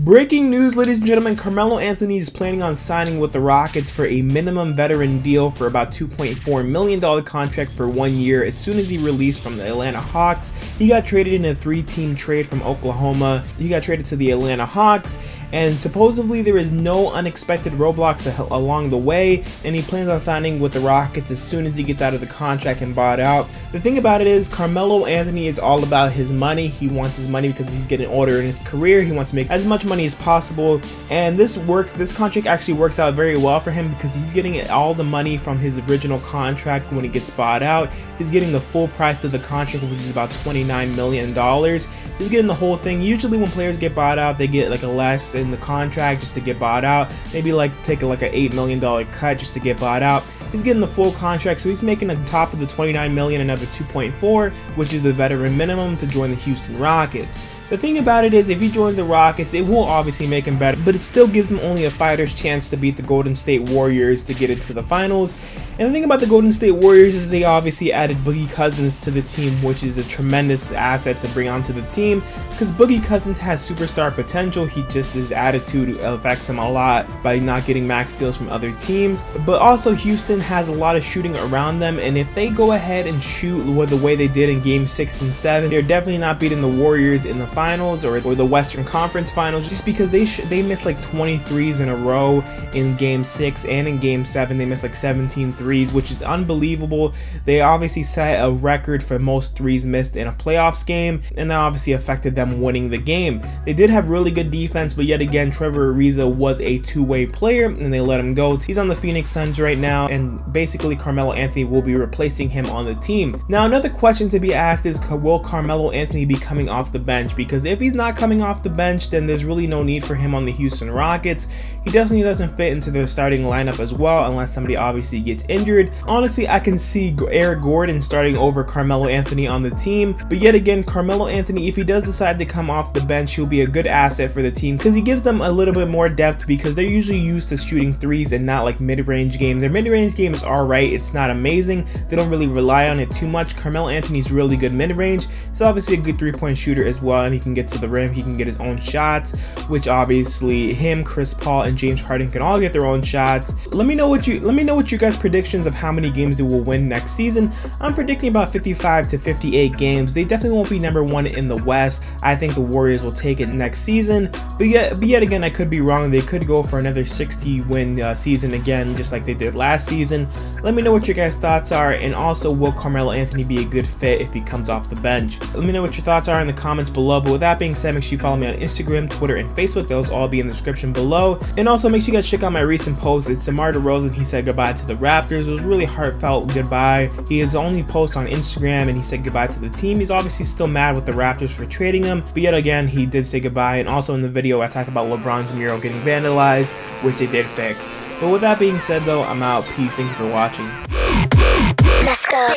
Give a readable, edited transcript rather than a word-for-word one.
Breaking news, ladies and gentlemen, Carmelo Anthony is planning on signing with the Rockets for a minimum veteran deal for about $2.4 million contract for 1 year. As soon as he released from the Atlanta Hawks, he got traded in a 3-team trade from Oklahoma. He got traded to the Atlanta Hawks, and supposedly there is no unexpected roadblocks along the way, and he plans on signing with the Rockets as soon as he gets out of the contract and bought out. The thing about it is, Carmelo Anthony is all about his money. He wants his money because he's getting older in his career. He wants to make as much money as possible, and this contract actually works out very well for him because he's getting all the money from his original contract. When he gets bought out, he's getting the full price of the contract, which is about $29 million. He's getting the whole thing. Usually when players get bought out, they get like a less in the contract just to get bought out, maybe like take like an $8 million cut just to get bought out. He's getting the full contract, so he's making on top of the $29 million another $2.4, which is the veteran minimum to join the Houston Rockets. The thing about it is, if he joins the Rockets, it will obviously make him better, but it still gives him only a fighter's chance to beat the Golden State Warriors to get into the finals. And the thing about the Golden State Warriors is they obviously added Boogie Cousins to the team, which is a tremendous asset to bring onto the team because Boogie Cousins has superstar potential. His attitude affects him a lot by not getting max deals from other teams. But also Houston has a lot of shooting around them, and if they go ahead and shoot the way they did in Game 6 and 7, they're definitely not beating the Warriors in the finals or the Western Conference Finals, just because they missed like 23s in a row in Game 6 and in Game 7. They missed like 17 threes, which is unbelievable. They obviously set a record for most threes missed in a playoffs game, and that obviously affected them winning the game. They did have really good defense, but yet again, Trevor Ariza was a two-way player, and they let him go. He's on the Phoenix Suns right now, and basically Carmelo Anthony will be replacing him on the team. Now, another question to be asked is, will Carmelo Anthony be coming off the bench? Because if he's not coming off the bench, then there's really no need for him on the Houston Rockets. He definitely doesn't fit into their starting lineup as well, unless somebody obviously gets injured. Honestly, I can see Eric Gordon starting over Carmelo Anthony on the team, but yet again, Carmelo Anthony, if he does decide to come off the bench, he'll be a good asset for the team because he gives them a little bit more depth, because they're usually used to shooting threes and not like mid-range game. Their mid-range game is alright, it's not amazing, they don't really rely on it too much. Carmelo Anthony's really good mid-range. He's obviously a good three-point shooter as well, and he can get to the rim, he can get his own shots, which obviously him, Chris Paul, and James Harden can all get their own shots. Let me know what you guys' predictions of how many games they will win next season. I'm predicting about 55 to 58 games. They definitely won't be number one in the West. I think the Warriors will take it next season, but yet again, I could be wrong. They could go for another 60-win season again, just like they did last season. Let me know what your guys' thoughts are, and also, will Carmelo Anthony be a good fit if he comes off the bench? Let me know what your thoughts are in the comments below. But with that being said, make sure you follow me on Instagram, Twitter, and Facebook. Those all be in the description below. And also make sure you guys check out my recent post. It's DeMar DeRozan. He said goodbye to the Raptors. It was really heartfelt goodbye. He is the only post on Instagram, and he said goodbye to the team. He's obviously still mad with the Raptors for trading him, but yet again, he did say goodbye. And also in the video, I talk about LeBron's mural getting vandalized, which they did fix. But with that being said though, I'm out. Peace. Thank you for watching. Let's go.